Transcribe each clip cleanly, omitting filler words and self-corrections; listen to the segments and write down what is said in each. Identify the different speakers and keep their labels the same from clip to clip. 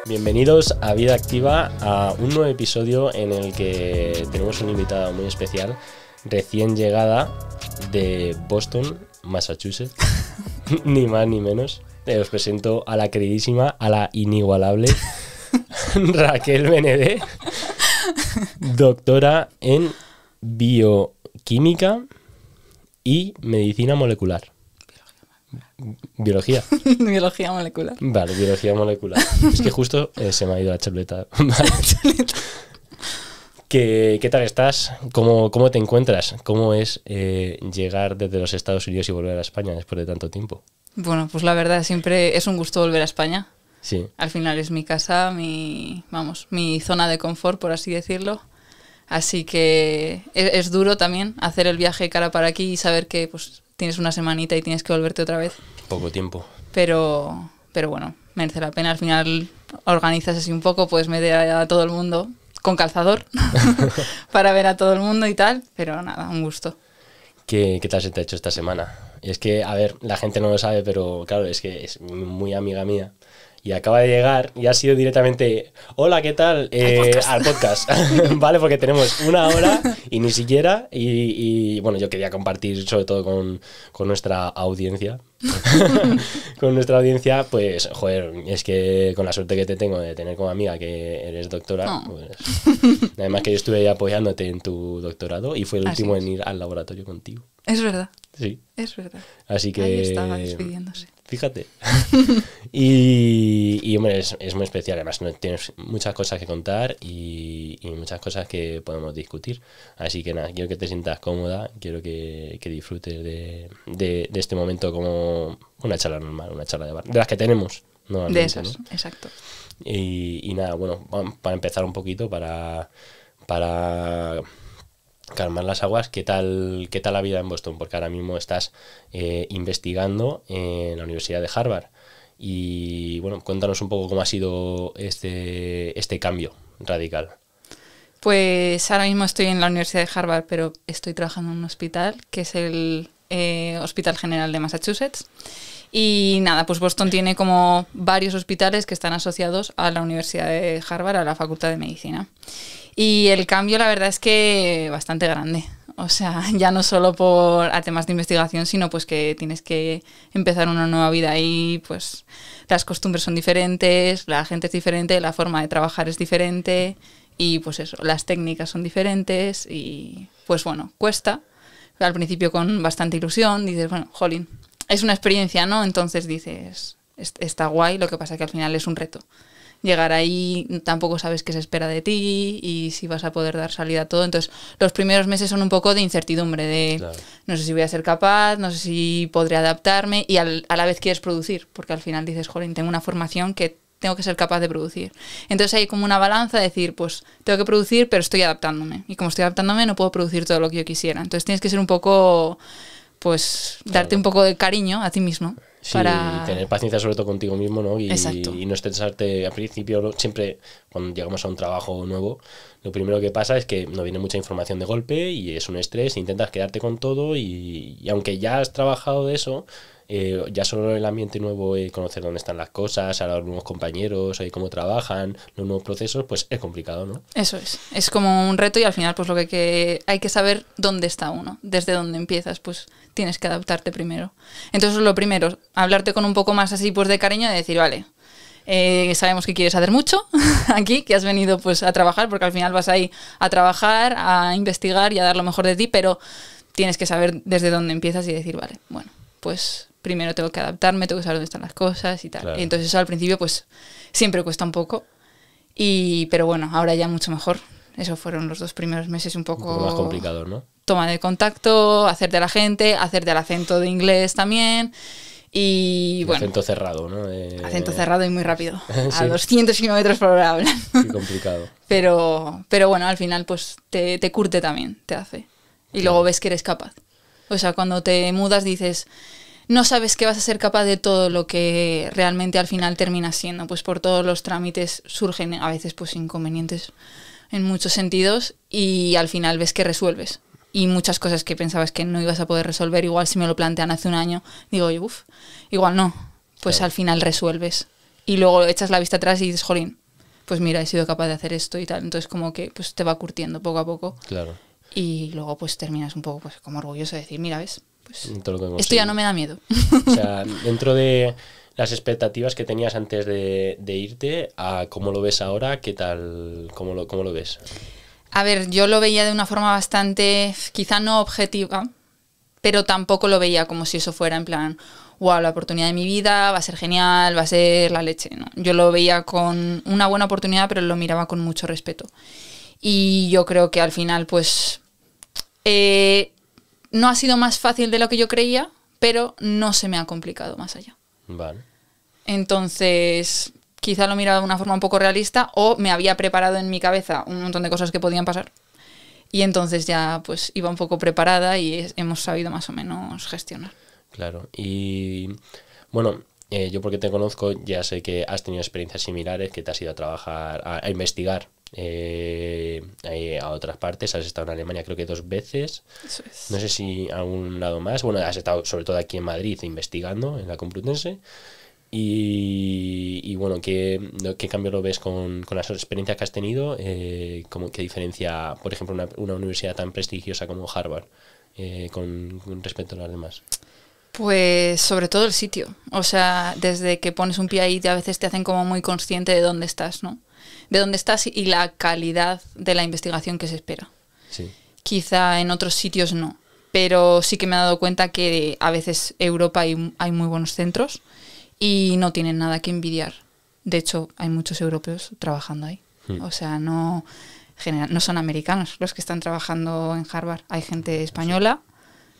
Speaker 1: Bienvenidos a Vida Activa, a un nuevo episodio en el que tenemos una invitada muy especial, recién llegada de Boston, Massachusetts, ni más ni menos. Os presento a la queridísima, a la inigualable Raquel Benedé, doctora en bioquímica y medicina molecular. ¿Biología?
Speaker 2: Biología molecular.
Speaker 1: Vale, biología molecular. Es que justo se me ha ido la chuleta. Vale. ¿Qué tal estás? ¿Cómo te encuentras? ¿Cómo es llegar desde los Estados Unidos y volver a España después de tanto tiempo?
Speaker 2: Bueno, pues la verdad siempre es un gusto volver a España.
Speaker 1: Sí.
Speaker 2: Al final es mi casa, mi zona de confort, por así decirlo. Así que es duro también hacer el viaje cara para aquí y saber que pues tienes una semanita y tienes que volverte otra vez.
Speaker 1: Poco tiempo.
Speaker 2: Pero bueno, merece la pena. Al final organizas así un poco, puedes meter a todo el mundo con calzador para ver a todo el mundo y tal. Pero nada, un gusto.
Speaker 1: ¿Qué tal se te ha hecho esta semana? Es que, a ver, la gente no lo sabe, pero claro, es que es muy amiga mía. Y acaba de llegar y ha sido directamente, hola, ¿qué tal? Al podcast. Vale, porque tenemos una hora y ni siquiera. Y bueno, yo quería compartir sobre todo con nuestra audiencia. Con nuestra audiencia, pues, joder, es que con la suerte que te tengo de tener como amiga que eres doctora, pues, además que yo estuve apoyándote en tu doctorado y fue el último en ir al laboratorio contigo.
Speaker 2: Es verdad.
Speaker 1: Sí.
Speaker 2: Es verdad.
Speaker 1: Así que...
Speaker 2: Ahí estaba despidiéndose.
Speaker 1: Fíjate. y hombre, es muy especial. Además, tienes muchas cosas que contar y muchas cosas que podemos discutir. Así que nada, quiero que te sientas cómoda, quiero que disfrutes de este momento como una charla normal, una charla de bar. De las que tenemos normalmente,
Speaker 2: de esas, ¿no? Exacto.
Speaker 1: Y nada, bueno, para empezar un poquito, para calmar las aguas, ¿qué tal la vida en Boston? Porque ahora mismo estás investigando en la Universidad de Harvard. Y bueno, cuéntanos un poco cómo ha sido este cambio radical.
Speaker 2: Pues ahora mismo estoy en la Universidad de Harvard, pero estoy trabajando en un hospital, que es el Hospital General de Massachusetts. Y nada, pues Boston tiene como varios hospitales que están asociados a la Universidad de Harvard, a la Facultad de Medicina. Y el cambio, la verdad, es que bastante grande. O sea, ya no solo a temas de investigación, sino pues que tienes que empezar una nueva vida ahí, pues las costumbres son diferentes, la gente es diferente, la forma de trabajar es diferente y pues eso, las técnicas son diferentes y pues bueno, cuesta. Al principio con bastante ilusión, dices, bueno, jolín, es una experiencia, ¿no? Entonces dices, está guay, lo que pasa es que al final es un reto. Llegar ahí, tampoco sabes qué se espera de ti y si vas a poder dar salida a todo. Entonces, los primeros meses son un poco de incertidumbre, de claro, no sé si voy a ser capaz, no sé si podré adaptarme y a la vez quieres producir, porque al final dices, jolín, tengo una formación que tengo que ser capaz de producir. Entonces hay como una balanza de decir, pues tengo que producir, pero estoy adaptándome. Y como estoy adaptándome, no puedo producir todo lo que yo quisiera. Entonces tienes que ser un poco, pues, darte un poco de cariño a ti mismo.
Speaker 1: Sí, y tener paciencia sobre todo contigo mismo, ¿no? Y no estresarte al principio, ¿no? Siempre cuando llegamos a un trabajo nuevo, lo primero que pasa es que no viene mucha información de golpe y es un estrés, intentas quedarte con todo y aunque ya has trabajado de eso, ya solo el ambiente nuevo, conocer dónde están las cosas, a los nuevos compañeros, cómo trabajan, los nuevos procesos, pues es complicado, ¿no?
Speaker 2: Eso es como un reto y al final pues lo que hay que saber dónde está uno, desde dónde empiezas, pues tienes que adaptarte primero. Entonces lo primero, hablarte con un poco más así pues de cariño, de decir, vale, sabemos que quieres hacer mucho aquí, que has venido pues a trabajar, porque al final vas ahí a trabajar, a investigar y a dar lo mejor de ti, pero tienes que saber desde dónde empiezas y decir, vale, bueno, pues primero tengo que adaptarme, tengo que saber dónde están las cosas y tal. Claro. Y entonces eso al principio pues siempre cuesta un poco, pero bueno, ahora ya mucho mejor. Eso fueron los 2 primeros meses un poco
Speaker 1: más complicados, ¿no?
Speaker 2: Toma de contacto, hacerte a la gente, hacerte al acento de inglés también. Y bueno,
Speaker 1: acento cerrado, ¿no?
Speaker 2: Acento cerrado y muy rápido.
Speaker 1: Sí.
Speaker 2: A 200 kilómetros por hora hablan.
Speaker 1: Qué complicado.
Speaker 2: Pero bueno, al final pues te curte también, te hace. Y luego ves que eres capaz. O sea, cuando te mudas dices, no sabes que vas a ser capaz de todo lo que realmente al final terminas siendo. Pues por todos los trámites surgen a veces pues inconvenientes en muchos sentidos y al final ves que resuelves. Y muchas cosas que pensabas que no ibas a poder resolver, igual si me lo plantean hace un año, digo, igual no. Pues claro, al final resuelves. y luego echas la vista atrás y dices, jolín, pues mira, he sido capaz de hacer esto y tal. Entonces como que pues te va curtiendo poco a poco.
Speaker 1: Claro.
Speaker 2: Y luego pues terminas un poco pues como orgulloso de decir, mira, ¿ves? Pues esto ya
Speaker 1: sí.
Speaker 2: no me da miedo.
Speaker 1: O sea, dentro de las expectativas que tenías antes de irte, a cómo lo ves ahora, ¿qué tal? ¿Cómo lo ves?
Speaker 2: A ver, yo lo veía de una forma bastante, quizá no objetiva, pero tampoco lo veía como si eso fuera en plan, wow, la oportunidad de mi vida, va a ser genial, va a ser la leche, ¿no? Yo lo veía con una buena oportunidad, pero lo miraba con mucho respeto. Y yo creo que al final, pues, no ha sido más fácil de lo que yo creía, pero no se me ha complicado más allá.
Speaker 1: Vale.
Speaker 2: Entonces, quizá lo miraba de una forma un poco realista o me había preparado en mi cabeza un montón de cosas que podían pasar. Y entonces ya pues iba un poco preparada y hemos sabido más o menos gestionar.
Speaker 1: Claro. Y bueno, yo porque te conozco ya sé que has tenido experiencias similares, que te has ido a trabajar, a investigar a otras partes. Has estado en Alemania creo que 2 veces.
Speaker 2: Eso es.
Speaker 1: No sé si a algún lado más. Bueno, has estado sobre todo aquí en Madrid investigando en la Complutense. Y bueno, ¿qué cambio lo ves con las experiencias que has tenido? ¿Qué diferencia, por ejemplo, una universidad tan prestigiosa como Harvard con respecto a las demás?
Speaker 2: Pues sobre todo el sitio. O sea, desde que pones un pie ahí a veces te hacen como muy consciente de dónde estás, ¿no? De dónde estás y la calidad de la investigación que se espera.
Speaker 1: Sí.
Speaker 2: Quizá en otros sitios no. Pero sí que me he dado cuenta que a veces Europa hay muy buenos centros y no tienen nada que envidiar. De hecho, hay muchos europeos trabajando ahí. O sea, no son americanos los que están trabajando en Harvard. Hay gente española.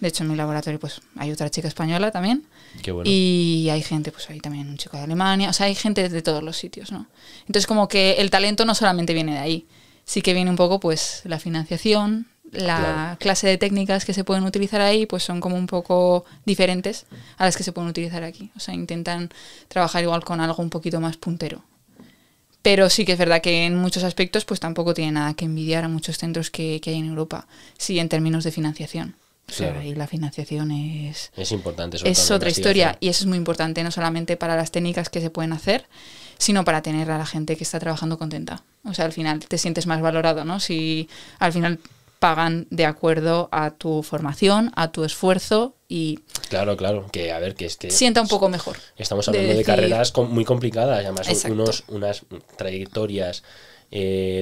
Speaker 2: De hecho, en mi laboratorio pues hay otra chica española también.
Speaker 1: Qué bueno.
Speaker 2: Y hay gente, pues hay también un chico de Alemania. O sea, hay gente de todos los sitios, ¿no? Entonces, como que el talento no solamente viene de ahí. Sí que viene un poco, pues, la financiación, la clase de técnicas que se pueden utilizar ahí, pues son como un poco diferentes a las que se pueden utilizar aquí. O sea, intentan trabajar igual con algo un poquito más puntero. Pero sí que es verdad que en muchos aspectos, pues tampoco tiene nada que envidiar a muchos centros que hay en Europa. Sí, en términos de financiación. O sea,
Speaker 1: Claro.
Speaker 2: y la financiación es
Speaker 1: importante.
Speaker 2: es otra historia y eso es muy importante, no solamente para las técnicas que se pueden hacer, sino para tener a la gente que está trabajando contenta. O sea, al final te sientes más valorado, ¿no? Si al final pagan de acuerdo a tu formación, a tu esfuerzo y...
Speaker 1: Claro, que a ver, que es que...
Speaker 2: Sienta un poco mejor.
Speaker 1: Estamos hablando de carreras muy complicadas, además
Speaker 2: Exacto.
Speaker 1: unas trayectorias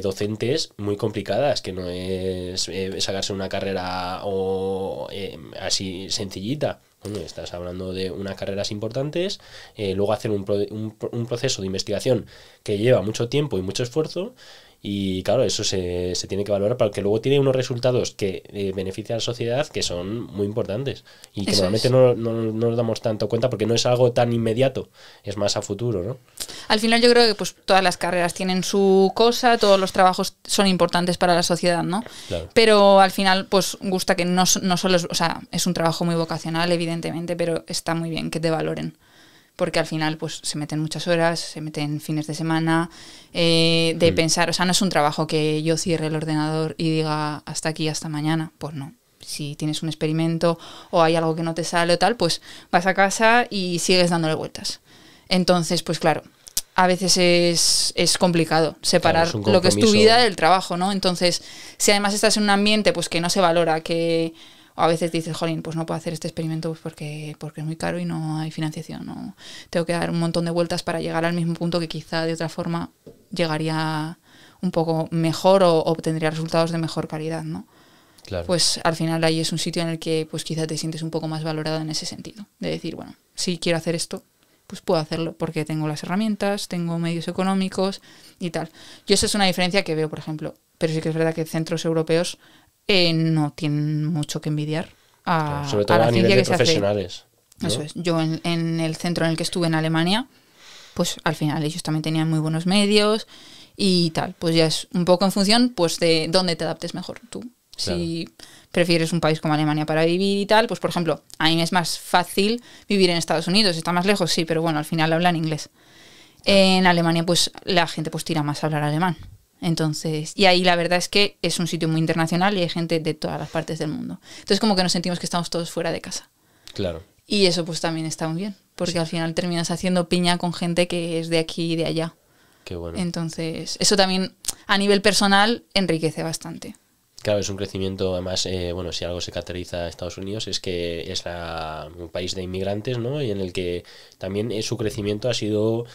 Speaker 1: docentes muy complicadas, que no es sacarse una carrera o así sencillita. Bueno, estás hablando de unas carreras importantes, luego hacer un proceso de investigación que lleva mucho tiempo y mucho esfuerzo. Y claro, eso se tiene que valorar porque luego tiene unos resultados que benefician a la sociedad que son muy importantes y que
Speaker 2: eso
Speaker 1: normalmente
Speaker 2: es.
Speaker 1: no nos damos tanto cuenta porque no es algo tan inmediato, es más a futuro, ¿no?
Speaker 2: Al final yo creo que pues todas las carreras tienen su cosa, todos los trabajos son importantes para la sociedad, ¿no?
Speaker 1: Claro.
Speaker 2: Pero al final pues gusta que no solo es, o sea, es un trabajo muy vocacional evidentemente, pero está muy bien que te valoren. Porque al final pues se meten muchas horas, se meten fines de semana, de pensar, o sea, no es un trabajo que yo cierre el ordenador y diga hasta aquí, hasta mañana, pues no. Si tienes un experimento o hay algo que no te sale o tal, pues vas a casa y sigues dándole vueltas. Entonces, pues claro, a veces es complicado separar
Speaker 1: Claro, es un
Speaker 2: lo que es tu
Speaker 1: compromiso.
Speaker 2: vida del trabajo, ¿no? Entonces, si además estás en un ambiente pues que no se valora, que o a veces dices, jolín, pues no puedo hacer este experimento pues porque es muy caro y no hay financiación. ¿No? Tengo que dar un montón de vueltas para llegar al mismo punto que quizá de otra forma llegaría un poco mejor o obtendría resultados de mejor calidad, ¿no?
Speaker 1: Claro.
Speaker 2: Pues al final ahí es un sitio en el que pues quizá te sientes un poco más valorado en ese sentido. De decir, bueno, si quiero hacer esto, pues puedo hacerlo porque tengo las herramientas, tengo medios económicos y tal. Yo esa es una diferencia que veo, por ejemplo. Pero sí que es verdad que centros europeos no tienen mucho que envidiar a,
Speaker 1: sobre todo
Speaker 2: a la
Speaker 1: a nivel
Speaker 2: ciencia
Speaker 1: de
Speaker 2: que se hace.
Speaker 1: profesionales, ¿no?
Speaker 2: Eso es. Yo en el centro en el que estuve en Alemania, pues al final ellos también tenían muy buenos medios y tal. Pues ya es un poco en función pues de dónde te adaptes mejor tú.
Speaker 1: Claro.
Speaker 2: Si prefieres un país como Alemania para vivir y tal, pues por ejemplo, a mí me es más fácil vivir en Estados Unidos. Está más lejos, sí, pero bueno, al final hablan inglés. En Alemania pues la gente pues tira más a hablar alemán. Entonces, y ahí la verdad es que es un sitio muy internacional y hay gente de todas las partes del mundo. Entonces como que nos sentimos que estamos todos fuera de casa.
Speaker 1: Claro.
Speaker 2: Y eso pues también está muy bien, porque al final terminas haciendo piña con gente que es de aquí y de allá.
Speaker 1: Qué bueno.
Speaker 2: Entonces, eso también a nivel personal enriquece bastante.
Speaker 1: Claro, es un crecimiento, además, bueno, si algo se caracteriza a Estados Unidos es que es un país de inmigrantes, ¿no? Y en el que también su crecimiento ha sido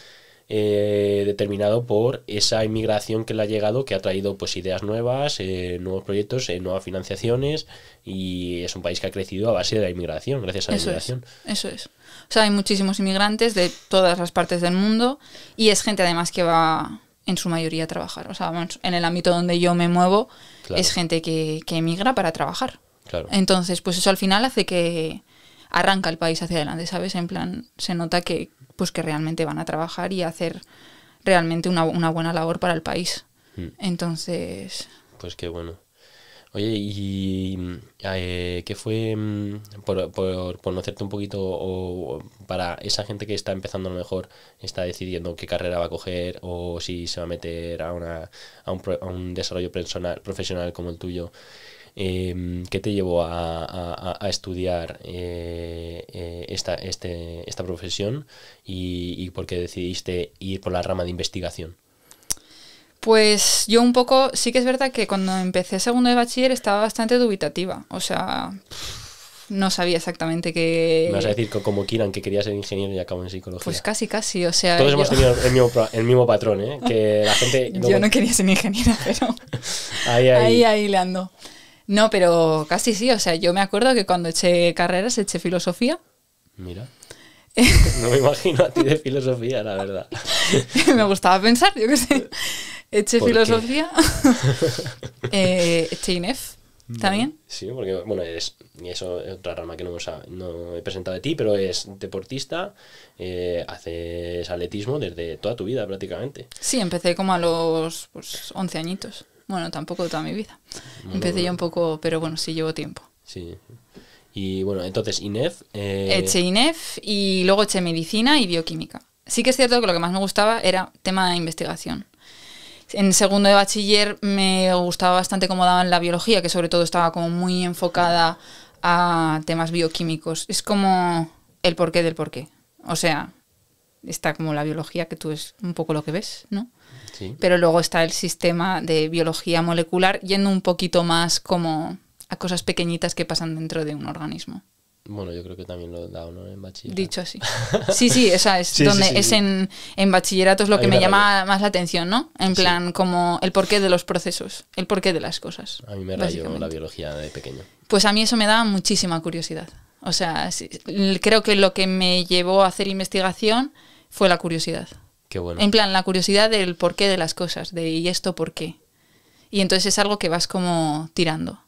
Speaker 1: determinado por esa inmigración que le ha llegado, que ha traído pues ideas nuevas, nuevos proyectos, nuevas financiaciones, y es un país que ha crecido a base de la inmigración, gracias a la inmigración.
Speaker 2: Eso es. O sea, hay muchísimos inmigrantes de todas las partes del mundo y es gente además que va en su mayoría a trabajar. O sea, vamos, en el ámbito donde yo me muevo, claro, es gente que emigra para trabajar.
Speaker 1: Claro.
Speaker 2: Entonces, pues eso al final hace que arranca el país hacia adelante, ¿sabes? En plan, se nota que pues que realmente van a trabajar y a hacer realmente una buena labor para el país. Entonces...
Speaker 1: Pues qué bueno. Oye, y ¿qué fue, por conocerte un poquito, o para esa gente que está empezando a lo mejor, está decidiendo qué carrera va a coger o si se va a meter a un desarrollo profesional como el tuyo? ¿Qué te llevó a estudiar esta profesión y por qué decidiste ir por la rama de investigación?
Speaker 2: Pues yo un poco, sí que es verdad que cuando empecé segundo de bachiller estaba bastante dubitativa, o sea, no sabía exactamente qué...
Speaker 1: Me vas a decir como Kiran, que quería ser ingeniero y acabó en psicología.
Speaker 2: Pues casi, o sea...
Speaker 1: Todos hemos tenido el mismo patrón, ¿eh? Que la gente...
Speaker 2: Yo no quería ser ingeniera, pero ahí le ando. No, pero casi sí, o sea, yo me acuerdo que cuando eché carreras eché filosofía.
Speaker 1: Mira. No me imagino a ti de filosofía, la verdad.
Speaker 2: Me gustaba pensar, yo qué sé. Eché filosofía. Eché INEF también.
Speaker 1: Sí, porque, bueno, y eso es otra rama que no he presentado de ti, pero es deportista, haces atletismo desde toda tu vida prácticamente.
Speaker 2: Sí, empecé como a los 11 añitos. Bueno, tampoco toda mi vida. Empecé ya un poco, pero bueno, sí llevo tiempo.
Speaker 1: Sí. Y bueno, entonces INEF...
Speaker 2: Eché INEF y luego eché medicina y bioquímica. Sí que es cierto que lo que más me gustaba era tema de investigación. En segundo de bachiller me gustaba bastante cómo daban la biología, que sobre todo estaba como muy enfocada a temas bioquímicos. Es como el porqué del porqué. O sea, está como la biología, que tú es un poco lo que ves, ¿no?
Speaker 1: Sí.
Speaker 2: Pero luego está el sistema de biología molecular, yendo un poquito más como a cosas pequeñitas que pasan dentro de un organismo.
Speaker 1: Bueno, yo creo que también lo he dado, ¿no? En bachillerato.
Speaker 2: Dicho así. Sí, esa es donde es sí. En bachillerato es lo que me llama más la atención, ¿no? En plan, como el porqué de los procesos, el porqué de las cosas.
Speaker 1: A mí me rayó la biología de pequeño.
Speaker 2: Pues a mí eso me da muchísima curiosidad. O sea, creo que lo que me llevó a hacer investigación fue la curiosidad.
Speaker 1: Qué bueno.
Speaker 2: En plan, la curiosidad del porqué de las cosas, de ¿y esto por qué? Y entonces es algo que vas como tirando.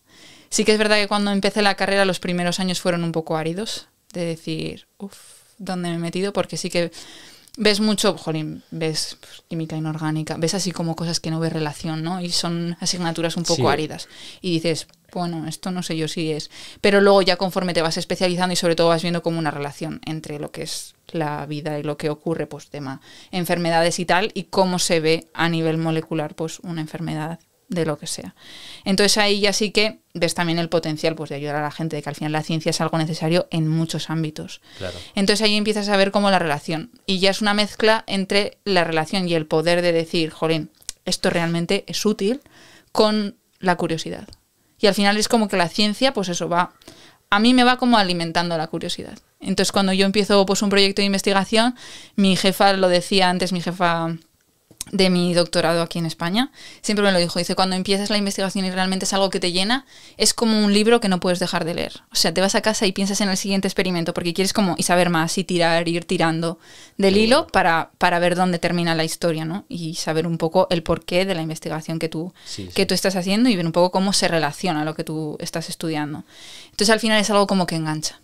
Speaker 2: Sí que es verdad que cuando empecé la carrera los primeros años fueron un poco áridos, de decir, ¿dónde me he metido? Porque sí que ves mucho, ves química inorgánica, ves así como cosas que no ves relación, ¿no? Y son asignaturas un poco áridas. Y dices, bueno, esto no sé yo si es. Pero luego ya conforme te vas especializando y sobre todo vas viendo como una relación entre lo que es la vida y lo que ocurre, pues tema enfermedades y tal, y cómo se ve a nivel molecular, pues una enfermedad de lo que sea. Entonces ahí ya sí que ves también el potencial pues de ayudar a la gente, de que al final la ciencia es algo necesario en muchos ámbitos.
Speaker 1: Claro.
Speaker 2: Entonces ahí empiezas a ver como la relación. Y ya es una mezcla entre la relación y el poder de decir, jolín, esto realmente es útil, con la curiosidad. Y al final es como que la ciencia, pues eso a mí me va como alimentando la curiosidad. Entonces cuando yo empiezo pues un proyecto de investigación, mi jefa lo decía antes, mi jefa de mi doctorado aquí en España, siempre me lo dijo, dice, cuando empiezas la investigación y realmente es algo que te llena, es como un libro que no puedes dejar de leer. O sea, te vas a casa y piensas en el siguiente experimento porque quieres como y saber más y ir tirando del hilo para ver dónde termina la historia, ¿no? Y saber un poco el porqué de la investigación que tú estás haciendo y ver un poco cómo se relaciona lo que tú estás estudiando. Entonces al final es algo como que engancha.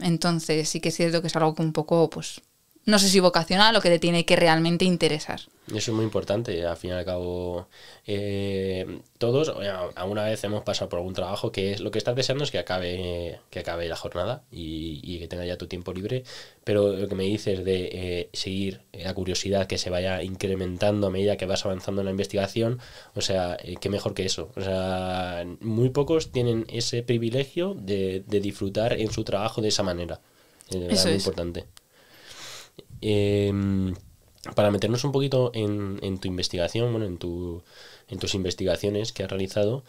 Speaker 2: Entonces sí que es cierto que es algo que un poco, pues, no sé si vocacional o que te tiene que realmente interesar. Eso
Speaker 1: es muy importante. Al fin y al cabo, todos alguna vez hemos pasado por algún trabajo que es lo que estás deseando es que acabe la jornada y que tengas ya tu tiempo libre. Pero lo que me dices de seguir la curiosidad, que se vaya incrementando a medida que vas avanzando en la investigación, o sea, qué mejor que eso. O sea, muy pocos tienen ese privilegio de disfrutar en su trabajo de esa manera. Es muy importante. para meternos un poquito en tu investigación, bueno, en tus investigaciones que has realizado,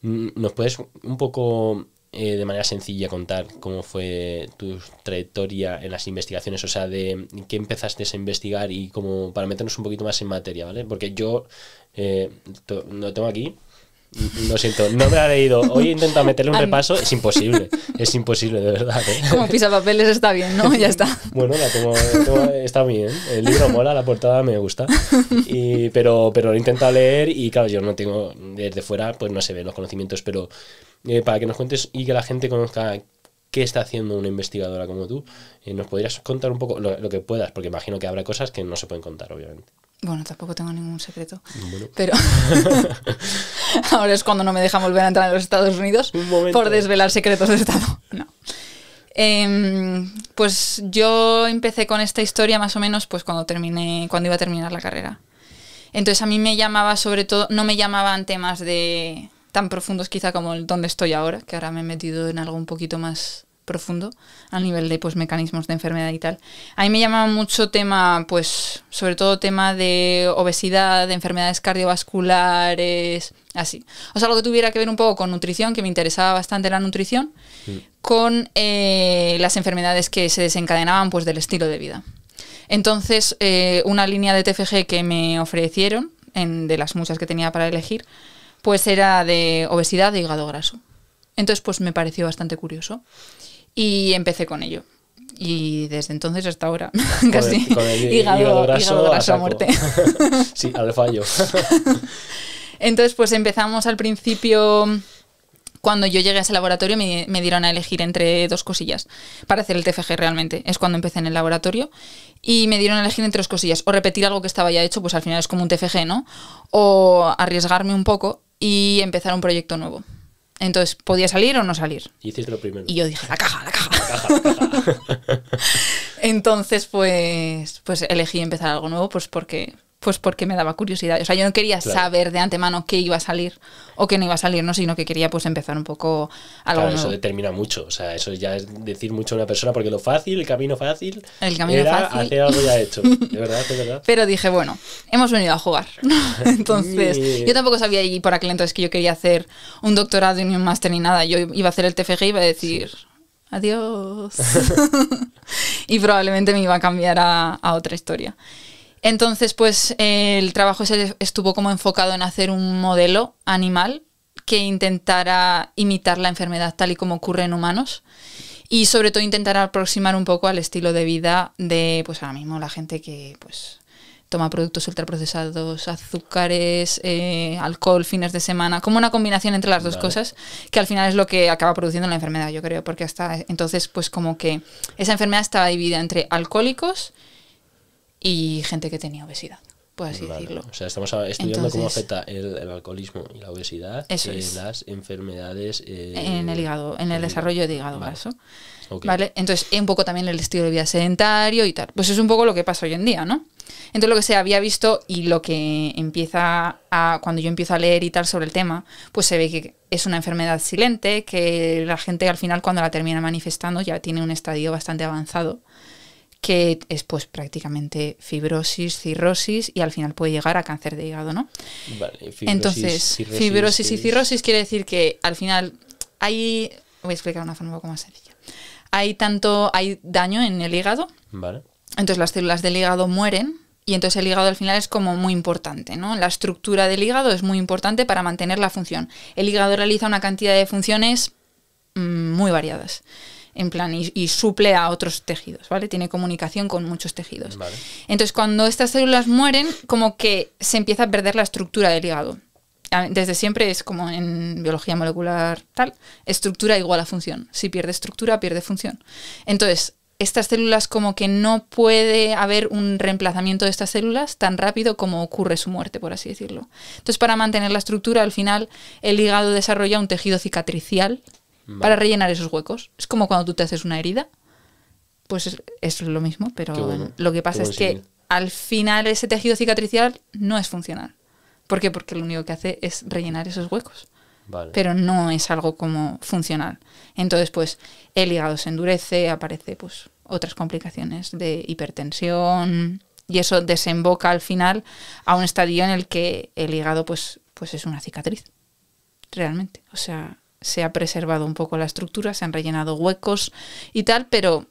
Speaker 1: ¿nos puedes un poco de manera sencilla contar cómo fue tu trayectoria en las investigaciones? O sea, de qué empezaste a investigar y como para meternos un poquito más en materia, ¿vale? Porque yo lo tengo aquí. Lo siento, no me lo he leído. Hoy he intentado meterle un repaso, es imposible, de verdad, ¿eh?
Speaker 2: Como pisapapeles está bien, ¿no? Ya está.
Speaker 1: Bueno, está bien, el libro mola, la portada me gusta, pero lo he intentado leer y claro, yo no tengo, desde fuera pues no se ven los conocimientos, pero para que nos cuentes y que la gente conozca qué está haciendo una investigadora como tú, ¿nos podrías contar un poco lo que puedas? Porque imagino que habrá cosas que no se pueden contar, obviamente.
Speaker 2: Bueno, tampoco tengo ningún secreto.
Speaker 1: Bueno.
Speaker 2: Pero ahora es cuando no me dejan volver a entrar a los Estados Unidos por desvelar secretos de Estado. No. Pues yo empecé con esta historia más o menos pues cuando iba a terminar la carrera. Entonces a mí me llamaba sobre todo, no me llamaban temas tan profundos quizá como el donde estoy ahora, que ahora me he metido en algo un poquito más profundo a nivel de pues mecanismos de enfermedad y tal. A mí me llamaba mucho tema, pues sobre todo tema de obesidad, de enfermedades cardiovasculares, así. O sea, algo que tuviera que ver un poco con nutrición, que me interesaba bastante la nutrición, con las enfermedades que se desencadenaban pues del estilo de vida. Entonces, una línea de TFG que me ofrecieron, de las muchas que tenía para elegir, pues era de obesidad e hígado graso. Entonces, pues me pareció bastante curioso. Y empecé con ello. Y desde entonces hasta ahora, casi
Speaker 1: con el
Speaker 2: hígado graso a muerte.
Speaker 1: Sí, al fallo.
Speaker 2: Entonces, pues empezamos al principio. Cuando yo llegué a ese laboratorio me dieron a elegir entre dos cosillas para hacer el TFG realmente. Es cuando empecé en el laboratorio y me dieron a elegir entre dos cosillas. O repetir algo que estaba ya hecho, pues al final es como un TFG, ¿no? O arriesgarme un poco y empezar un proyecto nuevo. Entonces, ¿podía salir o no salir?
Speaker 1: Hiciste lo primero.
Speaker 2: Y yo dije, la caja.
Speaker 1: La caja.
Speaker 2: Entonces, pues elegí empezar algo nuevo, pues porque me daba curiosidad. O sea, yo no quería saber de antemano qué iba a salir o qué no iba a salir, ¿no? Sino que quería pues empezar un poco algo nuevo.
Speaker 1: Eso determina mucho. O sea, eso ya es decir mucho a una persona, porque el camino fácil
Speaker 2: era
Speaker 1: hacer algo ya hecho. De verdad, de verdad.
Speaker 2: Pero dije, bueno, hemos venido a jugar. Entonces, yo tampoco sabía y por aquel entonces que yo quería hacer un doctorado y ni un máster ni nada. Yo iba a hacer el TFG y iba a decir... Sí. Adiós. Y probablemente me iba a cambiar a otra historia. Entonces, pues el trabajo estuvo como enfocado en hacer un modelo animal que intentara imitar la enfermedad tal y como ocurre en humanos y sobre todo intentar aproximar un poco al estilo de vida de, pues ahora mismo la gente que pues toma productos ultraprocesados, azúcares, alcohol, fines de semana, como una combinación entre las dos cosas, que al final es lo que acaba produciendo la enfermedad, yo creo, porque hasta entonces pues como que esa enfermedad estaba dividida entre alcohólicos y gente que tenía obesidad, por así decirlo.
Speaker 1: O sea, estamos estudiando cómo afecta el alcoholismo y la obesidad en las enfermedades...
Speaker 2: en el hígado, en el desarrollo de hígado graso. Okay. ¿Vale? Entonces, un poco también el estilo de vida sedentario y tal. Pues es un poco lo que pasa hoy en día, ¿no? Entonces, lo que se había visto y lo que cuando yo empiezo a leer y tal sobre el tema, pues se ve que es una enfermedad silente, que la gente al final cuando la termina manifestando ya tiene un estadio bastante avanzado, que es pues prácticamente fibrosis, cirrosis y al final puede llegar a cáncer de hígado, ¿no?
Speaker 1: Vale,
Speaker 2: fibrosis y cirrosis quiere decir que al final voy a explicar de una forma un poco más sencilla. Hay daño en el hígado,
Speaker 1: vale.
Speaker 2: Entonces las células del hígado mueren y entonces el hígado al final es como muy importante, ¿no? La estructura del hígado es muy importante para mantener la función. El hígado realiza una cantidad de funciones muy variadas. En plan, y suple a otros tejidos, ¿vale? Tiene comunicación con muchos tejidos.
Speaker 1: Vale.
Speaker 2: Entonces, cuando estas células mueren, como que se empieza a perder la estructura del hígado. Desde siempre es como en biología molecular tal, estructura igual a función. Si pierde estructura, pierde función. Entonces, estas células como que no puede haber un reemplazamiento de estas células tan rápido como ocurre su muerte, por así decirlo. Entonces, para mantener la estructura, al final, el hígado desarrolla un tejido cicatricial para rellenar esos huecos. Es como cuando tú te haces una herida, pues es lo mismo, pero bueno, lo que pasa es que al final ese tejido cicatricial no es funcional. ¿Por qué? Porque lo único que hace es rellenar esos huecos. Vale. Pero no es algo como funcional. Entonces, pues, el hígado se endurece, aparece pues otras complicaciones de hipertensión, y eso desemboca al final a un estadio en el que el hígado pues es una cicatriz, realmente. O sea, se ha preservado un poco la estructura, se han rellenado huecos y tal, pero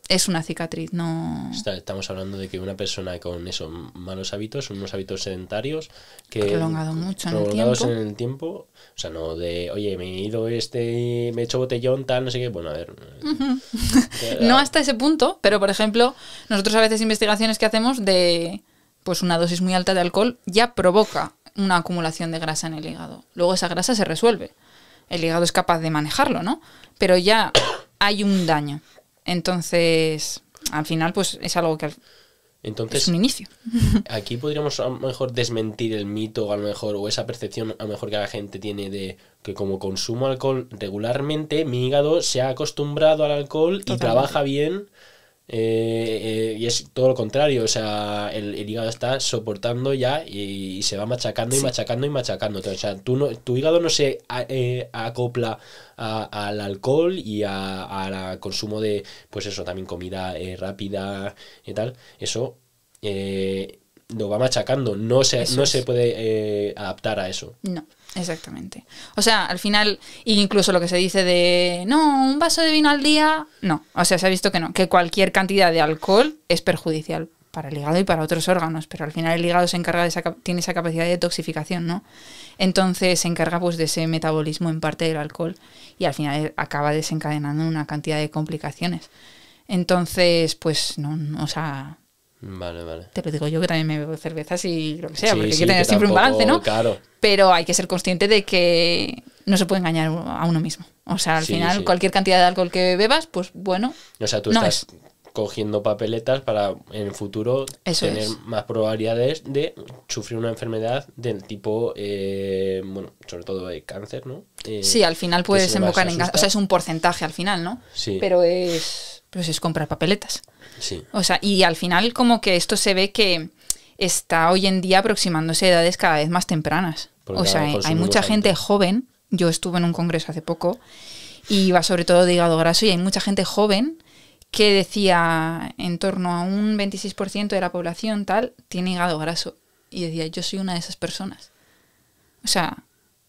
Speaker 2: es una cicatriz, no...
Speaker 1: Estamos hablando de que una persona con esos malos hábitos, unos hábitos sedentarios que
Speaker 2: prolongado mucho
Speaker 1: prolongados en el tiempo, o sea, no de, oye, me he ido me he hecho botellón, tal, no sé qué, bueno, a ver...
Speaker 2: No hasta ese punto, pero por ejemplo, nosotros a veces investigaciones que hacemos de pues una dosis muy alta de alcohol ya provoca una acumulación de grasa en el hígado. Luego esa grasa se resuelve. El hígado es capaz de manejarlo, ¿no? Pero ya hay un daño. Entonces, al final, pues es algo que
Speaker 1: entonces,
Speaker 2: es un inicio.
Speaker 1: Aquí podríamos a lo mejor desmentir el mito, a lo mejor, o esa percepción a lo mejor que la gente tiene de que como consumo alcohol regularmente, mi hígado se ha acostumbrado al alcohol. Totalmente. Y trabaja bien. Y es todo lo contrario, o sea, el hígado está soportando ya y se va machacando y machacando y machacando. O sea, tu hígado no se acopla al alcohol y al consumo de, pues eso, también comida rápida y tal. Eso lo va machacando, no se puede adaptar a eso.
Speaker 2: No. Exactamente. O sea, al final, incluso lo que se dice de, no, un vaso de vino al día, no. O sea, se ha visto que no, que cualquier cantidad de alcohol es perjudicial para el hígado y para otros órganos, pero al final el hígado se encarga tiene esa capacidad de detoxificación, ¿no? Entonces se encarga pues de ese metabolismo en parte del alcohol y al final acaba desencadenando una cantidad de complicaciones. Entonces, pues no, o sea...
Speaker 1: Vale.
Speaker 2: Te lo digo yo que también me bebo cervezas y lo que sea,
Speaker 1: sí,
Speaker 2: porque hay que tener siempre un balance, ¿no?
Speaker 1: Claro.
Speaker 2: Pero hay que ser consciente de que no se puede engañar a uno mismo. O sea, al final, cualquier cantidad de alcohol que bebas, pues bueno.
Speaker 1: O sea, tú estás cogiendo papeletas para en el futuro tener más probabilidades de sufrir una enfermedad del tipo, bueno, sobre todo de cáncer, ¿no?
Speaker 2: Sí, al final puede desembocar en cáncer. O sea, es un porcentaje al final, ¿no?
Speaker 1: Sí.
Speaker 2: Pero es comprar papeletas.
Speaker 1: Sí.
Speaker 2: O sea, y al final como que esto se ve que está hoy en día aproximándose a edades cada vez más tempranas. Porque o sea, hay mucha gente joven. Yo estuve en un congreso hace poco y iba sobre todo de hígado graso y hay mucha gente joven que decía en torno a un 26% de la población tal tiene hígado graso. Y decía, yo soy una de esas personas. O sea,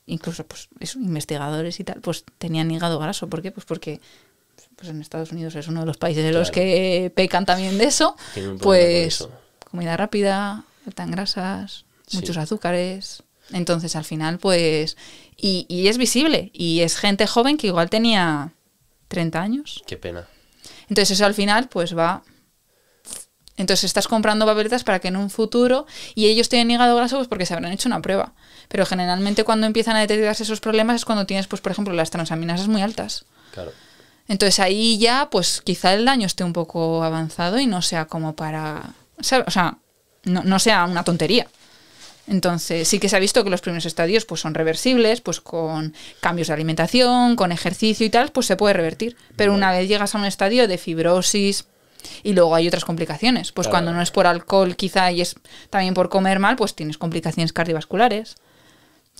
Speaker 2: incluso pues investigadores y tal, pues tenían hígado graso. ¿Por qué? Pues porque... pues en Estados Unidos es uno de los países de los que pecan también de eso, pues comida rápida, alta en grasas, muchos azúcares. Entonces al final pues y es visible y es gente joven que igual tenía 30 años.
Speaker 1: Qué pena.
Speaker 2: Entonces eso al final pues va. Entonces estás comprando papeletas para que en un futuro, y ellos tienen hígado graso pues porque se habrán hecho una prueba, pero generalmente cuando empiezan a detectarse esos problemas es cuando tienes pues por ejemplo las transaminasas muy altas.
Speaker 1: Claro.
Speaker 2: Entonces ahí ya, pues quizá el daño esté un poco avanzado y no sea como para... O sea, no sea una tontería. Entonces sí que se ha visto que los primeros estadios pues son reversibles, pues con cambios de alimentación, con ejercicio y tal, pues se puede revertir. Pero una vez llegas a un estadio de fibrosis y luego hay otras complicaciones, pues claro, cuando no es por alcohol quizá y es también por comer mal, pues tienes complicaciones cardiovasculares.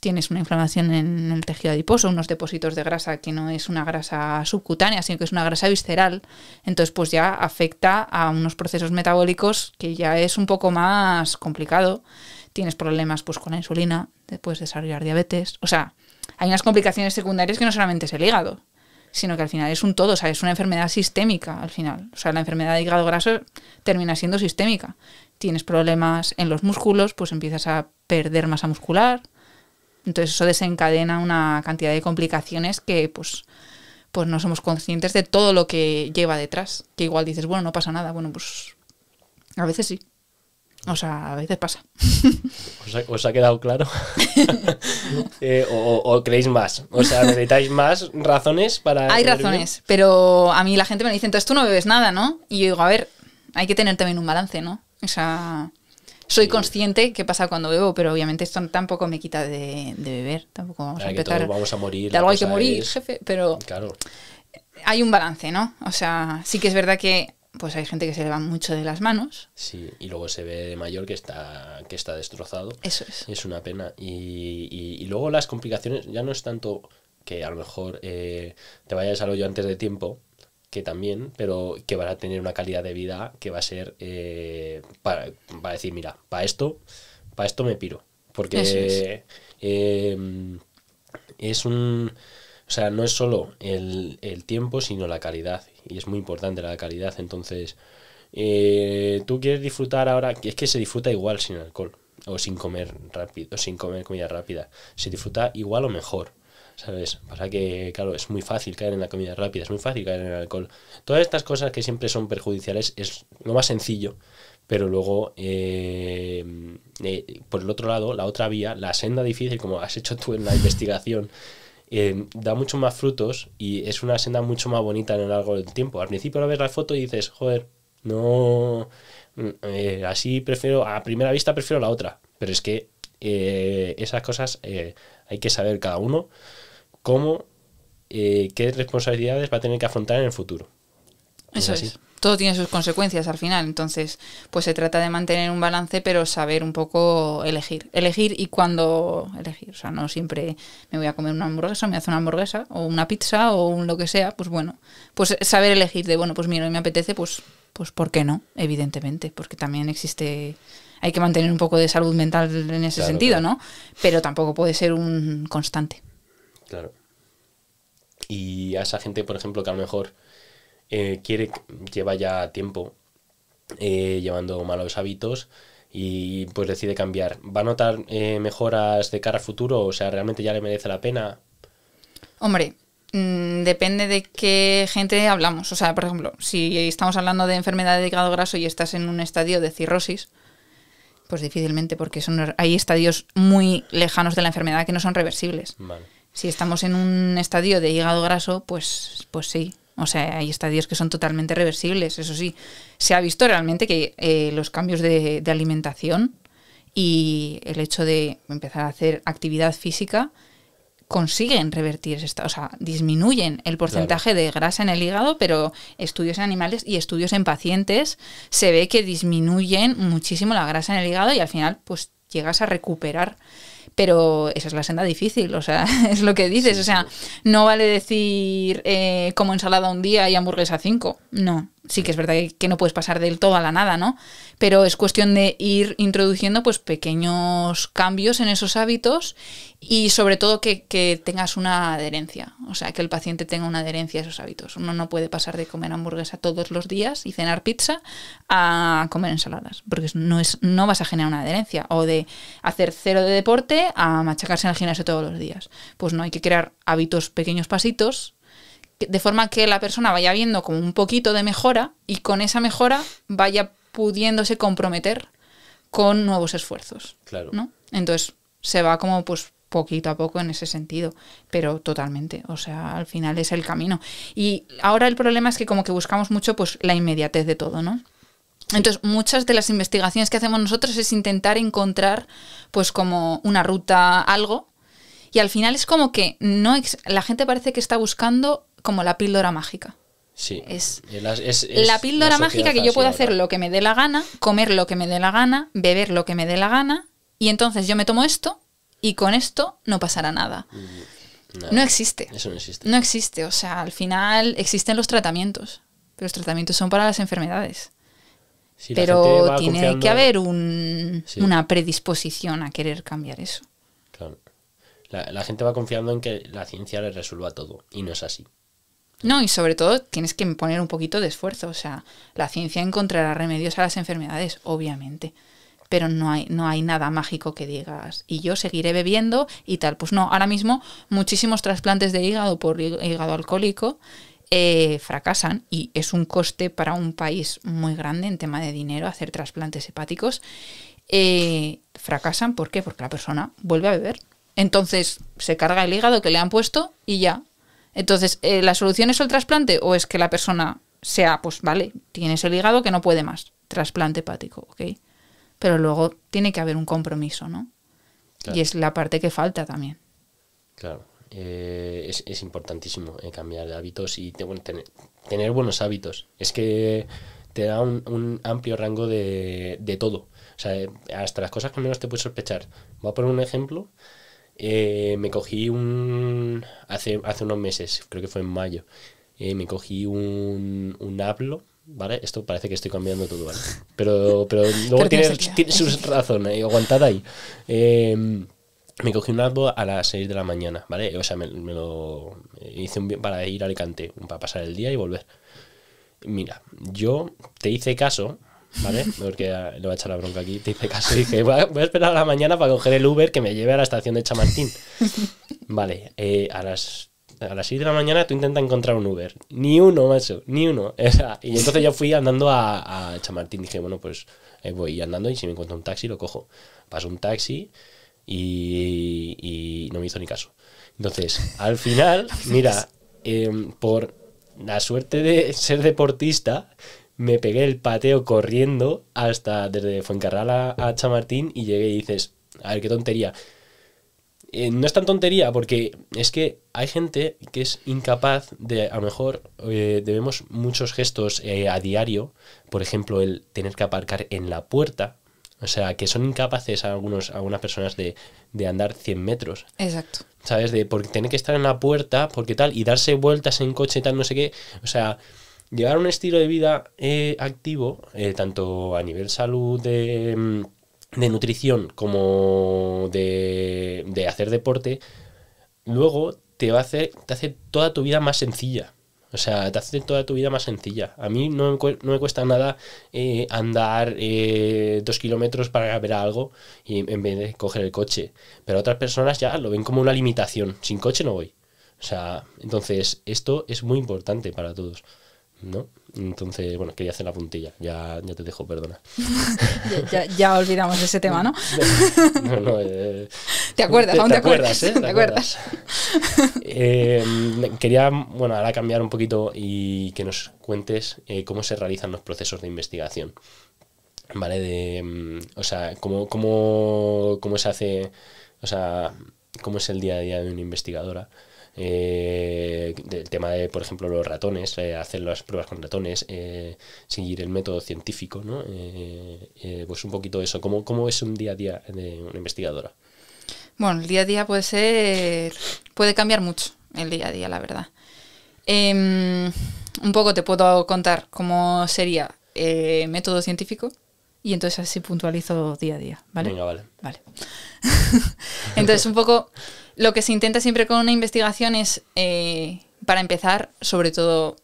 Speaker 2: Tienes una inflamación en el tejido adiposo, unos depósitos de grasa que no es una grasa subcutánea, sino que es una grasa visceral. Entonces, pues ya afecta a unos procesos metabólicos que ya es un poco más complicado. Tienes problemas pues con la insulina, te puedes desarrollar diabetes. O sea, hay unas complicaciones secundarias que no solamente es el hígado, sino que al final es un todo, o sea, es una enfermedad sistémica al final. O sea, la enfermedad de hígado graso termina siendo sistémica. Tienes problemas en los músculos, pues empiezas a perder masa muscular. Entonces eso desencadena una cantidad de complicaciones que pues no somos conscientes de todo lo que lleva detrás. Que igual dices, bueno, no pasa nada. Bueno, pues a veces sí. O sea, a veces pasa.
Speaker 1: ¿Os ha quedado claro? ¿O creéis más? O sea, ¿necesitáis más razones para...?
Speaker 2: Hay razones, pero a mí la gente me dice, entonces tú no bebes nada, ¿no? Y yo digo, a ver, hay que tener también un balance, ¿no? O sea... Soy consciente qué pasa cuando bebo, pero obviamente esto tampoco me quita de beber. Tampoco vamos a empezar.
Speaker 1: Que todos vamos a morir.
Speaker 2: De algo hay que morir, jefe. Pero
Speaker 1: claro,
Speaker 2: hay un balance, ¿no? O sea, sí que es verdad que pues hay gente que se le va mucho de las manos.
Speaker 1: Sí, y luego se ve de mayor que está destrozado.
Speaker 2: Eso es.
Speaker 1: Es una pena. Y luego las complicaciones ya no es tanto que a lo mejor te vayas al hoyo antes de tiempo, que también, pero que van a tener una calidad de vida que va a ser para decir, mira, para esto me piro. Porque es un... O sea, no es solo el tiempo, sino la calidad. Y es muy importante la calidad. Entonces, tú quieres disfrutar ahora... Es que se disfruta igual sin alcohol. O sin comer rápido, o sin comer comida rápida. Se disfruta igual o mejor. ¿Sabes? Pasa que, claro, es muy fácil caer en la comida rápida. Es muy fácil caer en el alcohol. Todas estas cosas que siempre son perjudiciales es lo más sencillo. Pero luego, por el otro lado, la otra vía, la senda difícil, como has hecho tú en la investigación... da mucho más frutos y es una senda mucho más bonita en el largo del tiempo. Al principio lo ves la foto y dices, joder, no, así prefiero, a primera vista prefiero la otra. Pero es que esas cosas hay que saber cada uno cómo, qué responsabilidades va a tener que afrontar en el futuro.
Speaker 2: Eso es. Todo tiene sus consecuencias al final, entonces pues se trata de mantener un balance, pero saber un poco elegir y cuándo elegir. O sea, no siempre me voy a comer una hamburguesa, me hace una hamburguesa o una pizza o un lo que sea, pues bueno, pues saber elegir de, bueno, pues mira, hoy me apetece, pues ¿por qué no? Evidentemente, porque también hay que mantener un poco de salud mental en ese sentido, claro. ¿No? Pero tampoco puede ser un constante.
Speaker 1: Claro. Y a esa gente, por ejemplo, que a lo mejor lleva ya tiempo llevando malos hábitos y pues decide cambiar, ¿va a notar mejoras de cara a futuro? O sea, ¿realmente ya le merece la pena?
Speaker 2: Hombre, depende de qué gente hablamos. O sea, por ejemplo, si estamos hablando de enfermedad de hígado graso y estás en un estadio de cirrosis, pues difícilmente, porque hay estadios muy lejanos de la enfermedad que no son reversibles.
Speaker 1: Vale.
Speaker 2: Si estamos en un estadio de hígado graso, pues sí. O sea, hay estadios que son totalmente reversibles, eso sí. Se ha visto realmente que los cambios de alimentación y el hecho de empezar a hacer actividad física consiguen revertir o sea, disminuyen el porcentaje de grasa en el hígado, pero estudios en animales y estudios en pacientes se ve que disminuyen muchísimo la grasa en el hígado y al final pues llegas a recuperar. Pero esa es la senda difícil, o sea, es lo que dices, o sea, no vale decir como ensalada un día y hamburguesa 5, no. Sí que es verdad que no puedes pasar del todo a la nada, ¿no? Pero es cuestión de ir introduciendo pues pequeños cambios en esos hábitos y sobre todo que tengas una adherencia, o sea, que el paciente tenga una adherencia a esos hábitos. Uno no puede pasar de comer hamburguesa todos los días y cenar pizza a comer ensaladas, porque no vas a generar una adherencia, o de hacer 0 de deporte a machacarse en el gimnasio todos los días. Pues no, hay que crear hábitos, pequeños pasitos, de forma que la persona vaya viendo como un poquito de mejora y con esa mejora vaya pudiéndose comprometer con nuevos esfuerzos.
Speaker 1: Claro.
Speaker 2: ¿No? Entonces se va como pues poquito a poco en ese sentido, pero totalmente, o sea, al final es el camino. Y ahora el problema es que como que buscamos mucho pues la inmediatez de todo, ¿no? Entonces, muchas de las investigaciones que hacemos nosotros es intentar encontrar pues como una ruta, algo, y al final es como que la gente parece que está buscando como la píldora mágica.
Speaker 1: Sí.
Speaker 2: Es
Speaker 1: la
Speaker 2: píldora mágica que yo puedo hacer lo que me dé la gana, comer lo que me dé la gana, beber lo que me dé la gana, y entonces yo me tomo esto y con esto no pasará nada. No existe.
Speaker 1: Eso no existe.
Speaker 2: No existe. O sea, al final existen los tratamientos, pero los tratamientos son para las enfermedades.
Speaker 1: Sí,
Speaker 2: pero tiene que haber una predisposición a querer cambiar eso.
Speaker 1: Claro. La gente va confiando en que la ciencia le resuelva todo, y no es así.
Speaker 2: No, y sobre todo tienes que poner un poquito de esfuerzo. O sea, la ciencia encontrará remedios a las enfermedades, obviamente. Pero no hay nada mágico que digas, y yo seguiré bebiendo y tal. Pues no, ahora mismo muchísimos trasplantes de hígado por hígado alcohólico fracasan, y es un coste para un país muy grande en tema de dinero hacer trasplantes hepáticos. Fracasan, ¿por qué? Porque la persona vuelve a beber. Entonces se carga el hígado que le han puesto y ya. Entonces, ¿la solución es el trasplante o es que la persona pues vale, tienes el hígado que no puede más, trasplante hepático, ok? Pero luego tiene que haber un compromiso, ¿no? Claro. Y es la parte que falta también.
Speaker 1: Claro, es importantísimo cambiar de hábitos y tener buenos hábitos. Es que te da un amplio rango de todo. O sea, hasta las cosas que menos te puedes sospechar. Voy a poner un ejemplo. Me cogí hace unos meses, creo que fue en mayo, me cogí un Hablo, ¿vale? Esto parece que estoy cambiando todo, ¿vale? Pero luego tiene sus razones, aguantad ahí. Me cogí un Hablo a las 6 de la mañana, ¿vale? O sea, me lo hice para ir a Alicante, para pasar el día y volver. Mira, yo te hice caso, ¿vale? Porque le voy a echar la bronca aquí. Te hice caso y dije, voy a esperar a la mañana para coger el Uber que me lleve a la estación de Chamartín. Vale, a las 6 de la mañana tú intentas encontrar un Uber. Ni uno, macho, ni uno. O sea, y entonces yo fui andando a Chamartín. Dije, bueno, pues voy andando y si me encuentro un taxi lo cojo. Paso un taxi y no me hizo ni caso. Entonces, al final, mira, por la suerte de ser deportista, me pegué el pateo corriendo hasta desde Fuencarral a Chamartín y llegué y dices, a ver, qué tontería. No es tan tontería porque es que hay gente que es incapaz de, a lo mejor debemos muchos gestos a diario, por ejemplo el tener que aparcar en la puerta, o sea que son incapaces algunas personas de andar 100 metros.
Speaker 2: Exacto.
Speaker 1: ¿Sabes? De porque tener que estar en la puerta, porque tal, y darse vueltas en coche y tal, no sé qué, o sea, llevar un estilo de vida activo, tanto a nivel salud de nutrición como de hacer deporte, luego te hace toda tu vida más sencilla. O sea, te hace toda tu vida más sencilla. A mí no me cuesta nada andar 2 kilómetros para ver algo y en vez de coger el coche. Pero otras personas ya lo ven como una limitación. Sin coche no voy. O sea, entonces esto es muy importante para todos, ¿no? Entonces, bueno, quería hacer la puntilla. Ya te dejo, perdona.
Speaker 2: ya olvidamos ese tema, ¿no?
Speaker 1: No,
Speaker 2: ¿Te acuerdas? ¿Aún te acuerdas?
Speaker 1: ¿Te acuerdas? Quería, bueno, ahora cambiar un poquito y que nos cuentes cómo se realizan los procesos de investigación. ¿Vale? O sea, cómo se hace, o sea, cómo es el día a día de una investigadora. Del tema de, por ejemplo, los ratones, hacer las pruebas con ratones, seguir el método científico, ¿no? Pues un poquito eso. ¿Cómo es un día a día de una investigadora?
Speaker 2: Bueno, el día a día puede cambiar mucho el día a día, la verdad. Un poco te puedo contar cómo sería método científico y entonces así puntualizo día a día, ¿vale?
Speaker 1: Venga, vale.
Speaker 2: Entonces, un poco lo que se intenta siempre con una investigación es, para empezar, sobre todo,